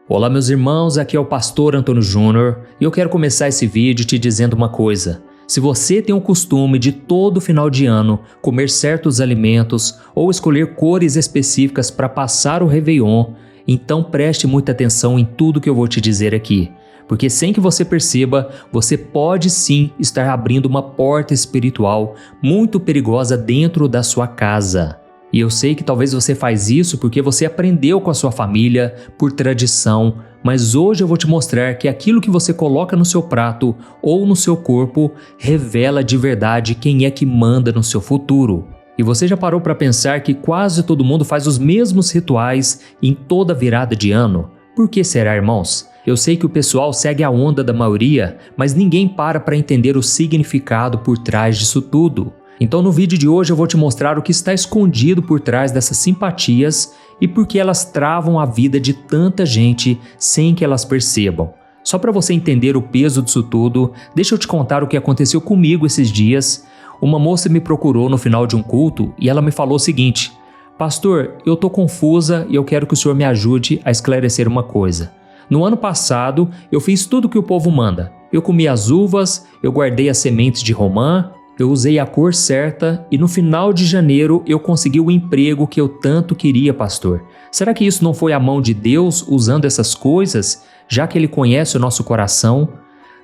Olá meus irmãos, aqui é o Pastor Antônio Júnior e eu quero começar esse vídeo te dizendo uma coisa. Se você tem o costume de todo final de ano comer certos alimentos ou escolher cores específicas para passar o Réveillon, então preste muita atenção em tudo que eu vou te dizer aqui. Porque sem que você perceba, você pode sim estar abrindo uma porta espiritual muito perigosa dentro da sua casa. E eu sei que talvez você faz isso porque você aprendeu com a sua família, por tradição, mas hoje eu vou te mostrar que aquilo que você coloca no seu prato ou no seu corpo revela de verdade quem é que manda no seu futuro. E você já parou para pensar que quase todo mundo faz os mesmos rituais em toda virada de ano? Por que será, irmãos? Eu sei que o pessoal segue a onda da maioria, mas ninguém para entender o significado por trás disso tudo. Então no vídeo de hoje eu vou te mostrar o que está escondido por trás dessas simpatias e por que elas travam a vida de tanta gente sem que elas percebam. Só para você entender o peso disso tudo, deixa eu te contar o que aconteceu comigo esses dias. Uma moça me procurou no final de um culto e ela me falou o seguinte: Pastor, eu tô confusa e eu quero que o senhor me ajude a esclarecer uma coisa. No ano passado eu fiz tudo o que o povo manda. Eu comi as uvas, eu guardei as sementes de romã, eu usei a cor certa e no final de janeiro eu consegui o emprego que eu tanto queria, pastor. Será que isso não foi a mão de Deus usando essas coisas, já que Ele conhece o nosso coração?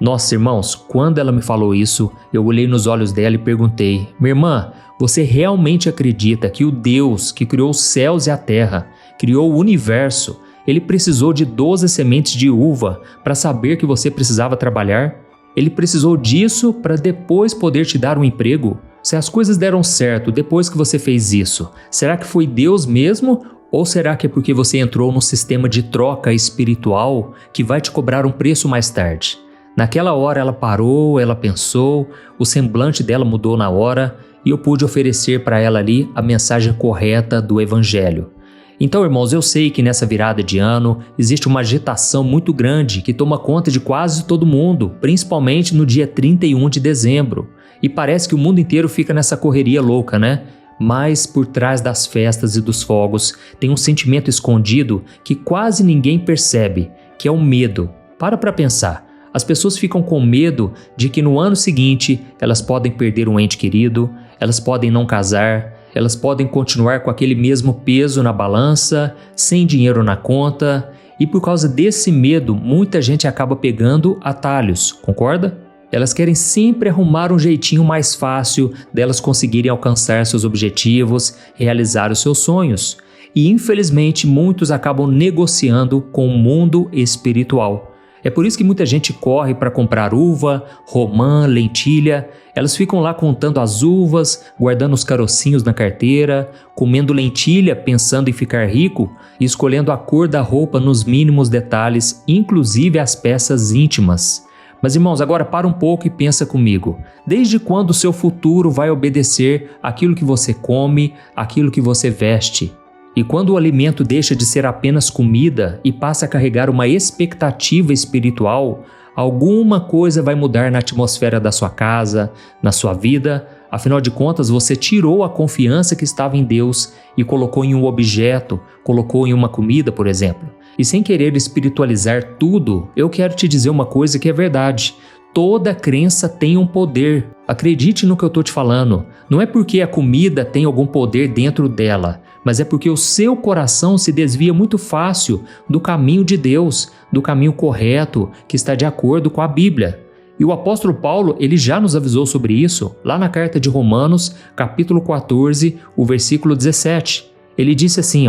Nossa, irmãos, quando ela me falou isso, eu olhei nos olhos dela e perguntei: minha irmã, você realmente acredita que o Deus que criou os céus e a terra, criou o universo, Ele precisou de 12 sementes de uva para saber que você precisava trabalhar? Ele precisou disso para depois poder te dar um emprego? Se as coisas deram certo depois que você fez isso, será que foi Deus mesmo? Ou será que é porque você entrou num sistema de troca espiritual que vai te cobrar um preço mais tarde? Naquela hora ela parou, ela pensou, o semblante dela mudou na hora e eu pude oferecer para ela ali a mensagem correta do Evangelho. Então, irmãos, eu sei que nessa virada de ano existe uma agitação muito grande que toma conta de quase todo mundo, principalmente no dia 31 de dezembro. E parece que o mundo inteiro fica nessa correria louca, né? Mas por trás das festas e dos fogos tem um sentimento escondido que quase ninguém percebe, que é o medo. Para pensar. As pessoas ficam com medo de que no ano seguinte elas podem perder um ente querido, elas podem não casar, elas podem continuar com aquele mesmo peso na balança, sem dinheiro na conta, e por causa desse medo, muita gente acaba pegando atalhos, concorda? Elas querem sempre arrumar um jeitinho mais fácil delas conseguirem alcançar seus objetivos, realizar os seus sonhos. E infelizmente muitos acabam negociando com o mundo espiritual. É por isso que muita gente corre para comprar uva, romã, lentilha. Elas ficam lá contando as uvas, guardando os carocinhos na carteira, comendo lentilha pensando em ficar rico e escolhendo a cor da roupa nos mínimos detalhes, inclusive as peças íntimas. Mas irmãos, agora para um pouco e pensa comigo. Desde quando o seu futuro vai obedecer àquilo que você come, àquilo que você veste? E quando o alimento deixa de ser apenas comida e passa a carregar uma expectativa espiritual, alguma coisa vai mudar na atmosfera da sua casa, na sua vida. Afinal de contas, você tirou a confiança que estava em Deus e colocou em um objeto, colocou em uma comida, por exemplo. E sem querer espiritualizar tudo, eu quero te dizer uma coisa que é verdade. Toda crença tem um poder. Acredite no que eu estou te falando. Não é porque a comida tem algum poder dentro dela, mas é porque o seu coração se desvia muito fácil do caminho de Deus, do caminho correto, que está de acordo com a Bíblia. E o apóstolo Paulo, ele já nos avisou sobre isso, lá na carta de Romanos, capítulo 14, o versículo 17. Ele disse assim,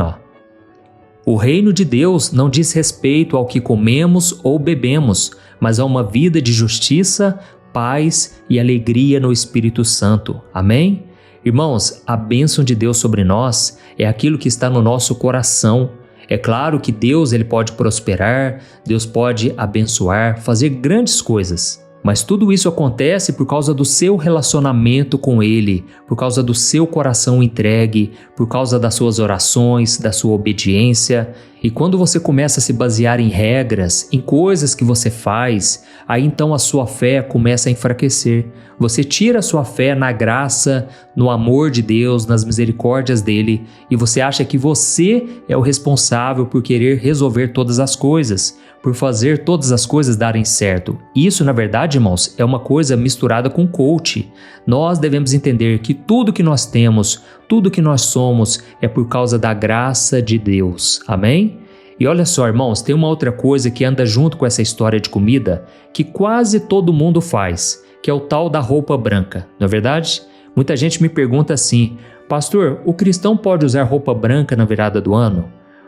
o reino de Deus não diz respeito ao que comemos ou bebemos, mas a uma vida de justiça, paz e alegria no Espírito Santo. Amém? Irmãos, a bênção de Deus sobre nós é aquilo que está no nosso coração. É claro que Deus ele pode prosperar, Deus pode abençoar, fazer grandes coisas. Mas tudo isso acontece por causa do seu relacionamento com Ele, por causa do seu coração entregue, por causa das suas orações, da sua obediência. E quando você começa a se basear em regras, em coisas que você faz, aí então a sua fé começa a enfraquecer. Você tira a sua fé na graça, no amor de Deus, nas misericórdias dele, e você acha que você é o responsável por querer resolver todas as coisas, por fazer todas as coisas darem certo. Isso, na verdade, irmãos, é uma coisa misturada com coach. Nós devemos entender que tudo que nós temos, tudo que nós somos, é por causa da graça de Deus. Amém? E olha só, irmãos, tem uma outra coisa que anda junto com essa história de comida, que quase todo mundo faz, que é o tal da roupa branca, não é verdade? Muita gente me pergunta assim: pastor, o cristão pode usar roupa branca na virada do ano?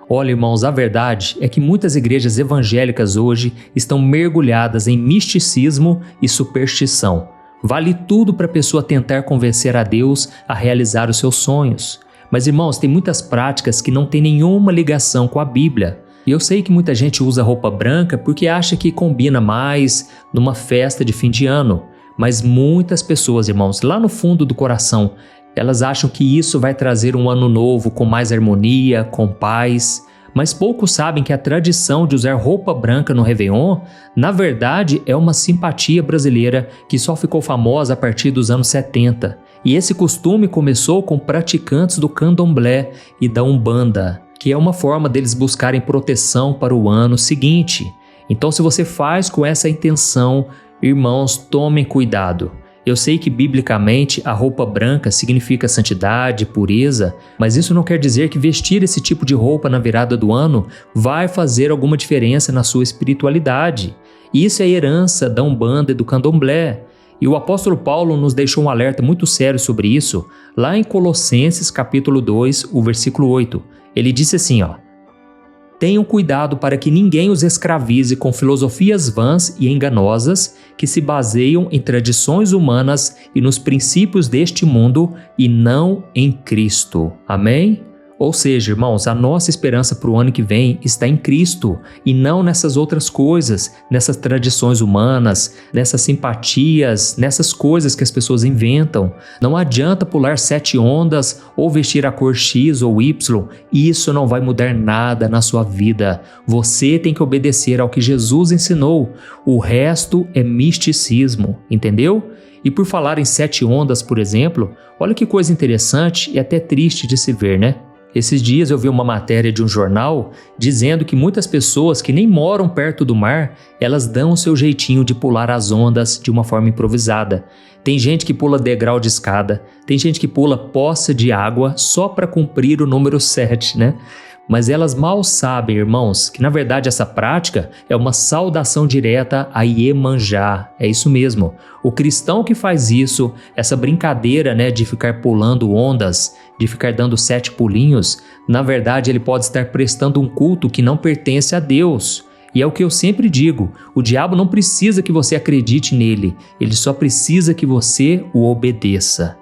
Olha, irmãos, a verdade é que muitas igrejas evangélicas hoje estão mergulhadas em misticismo e superstição. Vale tudo para a pessoa tentar convencer a Deus a realizar os seus sonhos. Mas, irmãos, tem muitas práticas que não têm nenhuma ligação com a Bíblia. E eu sei que muita gente usa roupa branca porque acha que combina mais numa festa de fim de ano. Mas muitas pessoas, irmãos, lá no fundo do coração, elas acham que isso vai trazer um ano novo com mais harmonia, com paz. Mas poucos sabem que a tradição de usar roupa branca no Réveillon, na verdade, é uma simpatia brasileira que só ficou famosa a partir dos anos 70. E esse costume começou com praticantes do candomblé e da umbanda, que é uma forma deles buscarem proteção para o ano seguinte. Então, se você faz com essa intenção, irmãos, tomem cuidado. Eu sei que biblicamente a roupa branca significa santidade, pureza, mas isso não quer dizer que vestir esse tipo de roupa na virada do ano vai fazer alguma diferença na sua espiritualidade. Isso é herança da umbanda e do candomblé. E o apóstolo Paulo nos deixou um alerta muito sério sobre isso, lá em Colossenses capítulo 2, o versículo 8. Ele disse assim, tenham cuidado para que ninguém os escravize com filosofias vãs e enganosas que se baseiam em tradições humanas e nos princípios deste mundo e não em Cristo. Amém? Ou seja, irmãos, a nossa esperança para o ano que vem está em Cristo e não nessas outras coisas, nessas tradições humanas, nessas simpatias, nessas coisas que as pessoas inventam. Não adianta pular 7 ondas ou vestir a cor X ou Y, isso não vai mudar nada na sua vida. Você tem que obedecer ao que Jesus ensinou. O resto é misticismo, entendeu? E por falar em 7 ondas, por exemplo, olha que coisa interessante e até triste de se ver, né? Esses dias eu vi uma matéria de um jornal dizendo que muitas pessoas que nem moram perto do mar, elas dão o seu jeitinho de pular as ondas de uma forma improvisada. Tem gente que pula degrau de escada, tem gente que pula poça de água só para cumprir o número 7, né? Mas elas mal sabem, irmãos, que na verdade essa prática é uma saudação direta a Iemanjá. É isso mesmo. O cristão que faz isso, essa brincadeira, de ficar pulando ondas, de ficar dando 7 pulinhos, na verdade ele pode estar prestando um culto que não pertence a Deus. E é o que eu sempre digo, o diabo não precisa que você acredite nele, ele só precisa que você o obedeça.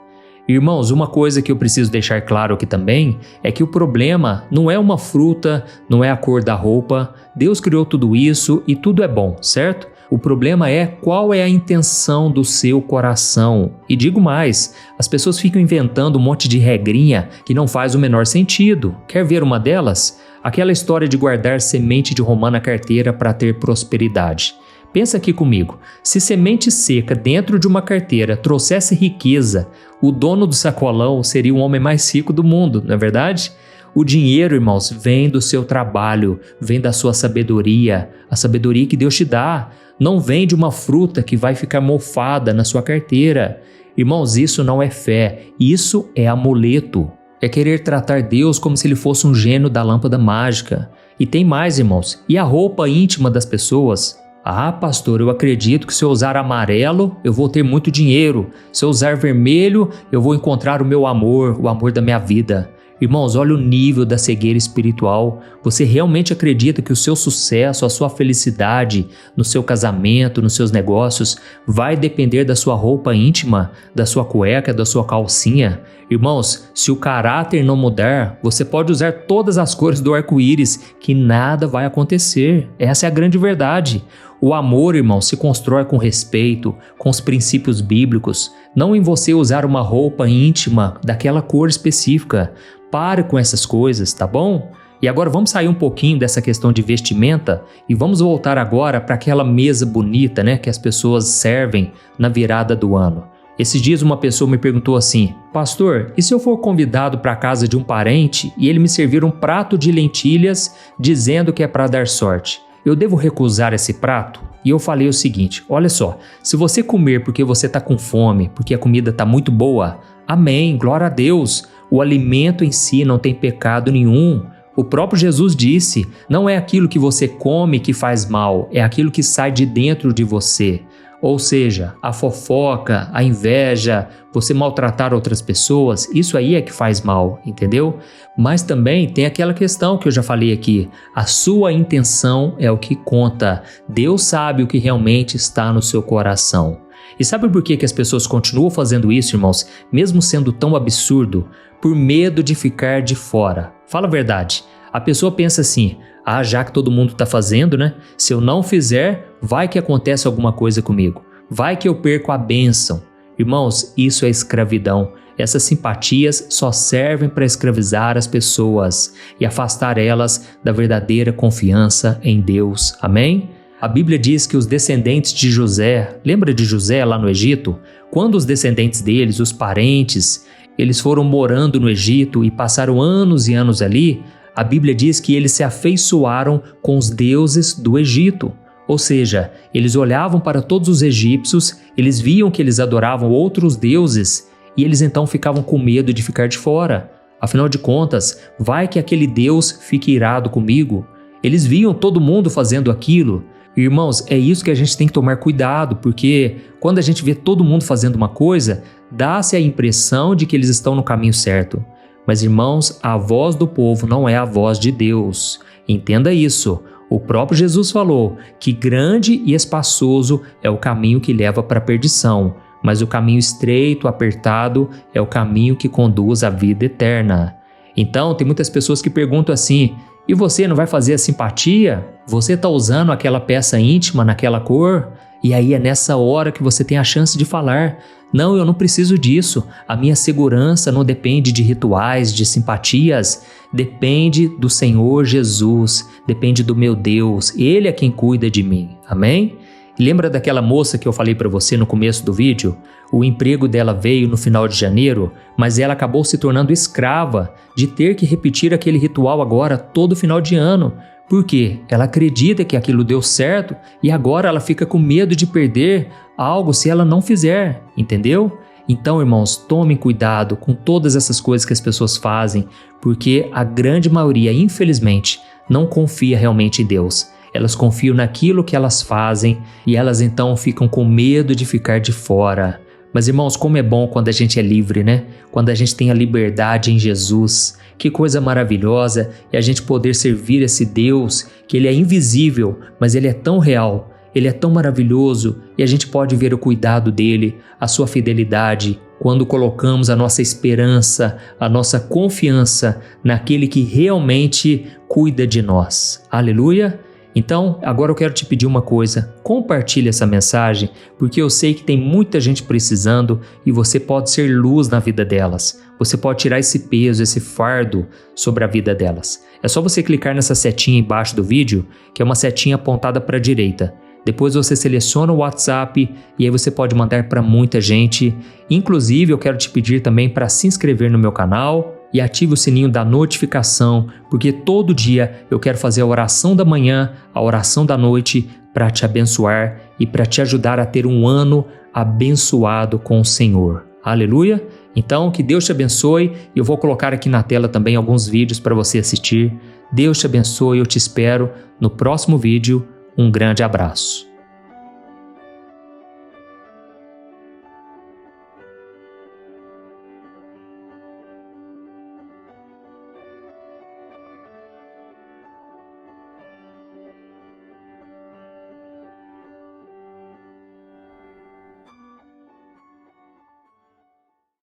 Irmãos, uma coisa que eu preciso deixar claro aqui também é que o problema não é uma fruta, não é a cor da roupa. Deus criou tudo isso e tudo é bom, certo? O problema é qual é a intenção do seu coração. E digo mais, as pessoas ficam inventando um monte de regrinha que não faz o menor sentido. Quer ver uma delas? Aquela história de guardar semente de romã na carteira para ter prosperidade. Pensa aqui comigo, se semente seca dentro de uma carteira trouxesse riqueza, o dono do sacolão seria o homem mais rico do mundo, não é verdade? O dinheiro, irmãos, vem do seu trabalho, vem da sua sabedoria, a sabedoria que Deus te dá. Não vem de uma fruta que vai ficar mofada na sua carteira. Irmãos, isso não é fé, isso é amuleto. É querer tratar Deus como se ele fosse um gênio da lâmpada mágica. E tem mais, irmãos, e a roupa íntima das pessoas? Ah, pastor, eu acredito que se eu usar amarelo, eu vou ter muito dinheiro. Se eu usar vermelho, eu vou encontrar o amor da minha vida. Irmãos, olha o nível da cegueira espiritual. Você realmente acredita que o seu sucesso, a sua felicidade no seu casamento, nos seus negócios, vai depender da sua roupa íntima, da sua cueca, da sua calcinha? Irmãos, se o caráter não mudar, você pode usar todas as cores do arco-íris, que nada vai acontecer. Essa é a grande verdade. O amor, irmão, se constrói com respeito, com os princípios bíblicos, não em você usar uma roupa íntima daquela cor específica. Pare com essas coisas, tá bom? E agora vamos sair um pouquinho dessa questão de vestimenta e vamos voltar agora para aquela mesa bonita, né, que as pessoas servem na virada do ano. Esses dias uma pessoa me perguntou assim: pastor, e se eu for convidado para a casa de um parente e ele me servir um prato de lentilhas dizendo que é para dar sorte? Eu devo recusar esse prato? E eu falei o seguinte: olha só, se você comer porque você está com fome, porque a comida está muito boa, amém, glória a Deus, o alimento em si não tem pecado nenhum. O próprio Jesus disse: não é aquilo que você come que faz mal, é aquilo que sai de dentro de você. Ou seja, a fofoca, a inveja, você maltratar outras pessoas, isso aí é que faz mal, entendeu? Mas também tem aquela questão que eu já falei aqui: a sua intenção é o que conta. Deus sabe o que realmente está no seu coração. E sabe por que as pessoas continuam fazendo isso, irmãos, mesmo sendo tão absurdo? Por medo de ficar de fora. Fala a verdade. A pessoa pensa assim: ah, já que todo mundo está fazendo, né? Se eu não fizer, vai que acontece alguma coisa comigo. Vai que eu perco a bênção. Irmãos, isso é escravidão. Essas simpatias só servem para escravizar as pessoas e afastar elas da verdadeira confiança em Deus. Amém? A Bíblia diz que os descendentes de José, lembra de José lá no Egito? Quando os descendentes deles, os parentes, eles foram morando no Egito e passaram anos e anos ali, a Bíblia diz que eles se afeiçoaram com os deuses do Egito. Ou seja, eles olhavam para todos os egípcios, eles viam que eles adoravam outros deuses e eles então ficavam com medo de ficar de fora. Afinal de contas, vai que aquele Deus fique irado comigo. Eles viam todo mundo fazendo aquilo. Irmãos, é isso que a gente tem que tomar cuidado, porque quando a gente vê todo mundo fazendo uma coisa, dá-se a impressão de que eles estão no caminho certo. Mas, irmãos, a voz do povo não é a voz de Deus. Entenda isso. O próprio Jesus falou que grande e espaçoso é o caminho que leva para a perdição, mas o caminho estreito, apertado, é o caminho que conduz à vida eterna. Então, tem muitas pessoas que perguntam assim: e você não vai fazer a simpatia? Você está usando aquela peça íntima naquela cor? E aí é nessa hora que você tem a chance de falar: não, eu não preciso disso. A minha segurança não depende de rituais, de simpatias. Depende do Senhor Jesus, depende do meu Deus. Ele é quem cuida de mim. Amém? Lembra daquela moça que eu falei para você no começo do vídeo? O emprego dela veio no final de janeiro, mas ela acabou se tornando escrava de ter que repetir aquele ritual agora todo final de ano. Por quê? Ela acredita que aquilo deu certo e agora ela fica com medo de perder algo se ela não fizer, entendeu? Então, irmãos, tomem cuidado com todas essas coisas que as pessoas fazem, porque a grande maioria, infelizmente, não confia realmente em Deus. Elas confiam naquilo que elas fazem e elas então ficam com medo de ficar de fora. Mas, irmãos, como é bom quando a gente é livre, né? Quando a gente tem a liberdade em Jesus. Que coisa maravilhosa é a gente poder servir esse Deus, que Ele é invisível, mas Ele é tão real, Ele é tão maravilhoso e a gente pode ver o cuidado dEle, a sua fidelidade, quando colocamos a nossa esperança, a nossa confiança naquele que realmente cuida de nós. Aleluia! Então, agora eu quero te pedir uma coisa: compartilhe essa mensagem, porque eu sei que tem muita gente precisando e você pode ser luz na vida delas. Você pode tirar esse peso, esse fardo sobre a vida delas. É só você clicar nessa setinha embaixo do vídeo, que é uma setinha apontada para a direita. Depois você seleciona o WhatsApp e aí você pode mandar para muita gente. Inclusive, eu quero te pedir também para se inscrever no meu canal e ative o sininho da notificação, porque todo dia eu quero fazer a oração da manhã, a oração da noite, para te abençoar e para te ajudar a ter um ano abençoado com o Senhor. Aleluia! Então, que Deus te abençoe e eu vou colocar aqui na tela também alguns vídeos para você assistir. Deus te abençoe, eu te espero no próximo vídeo. Um grande abraço.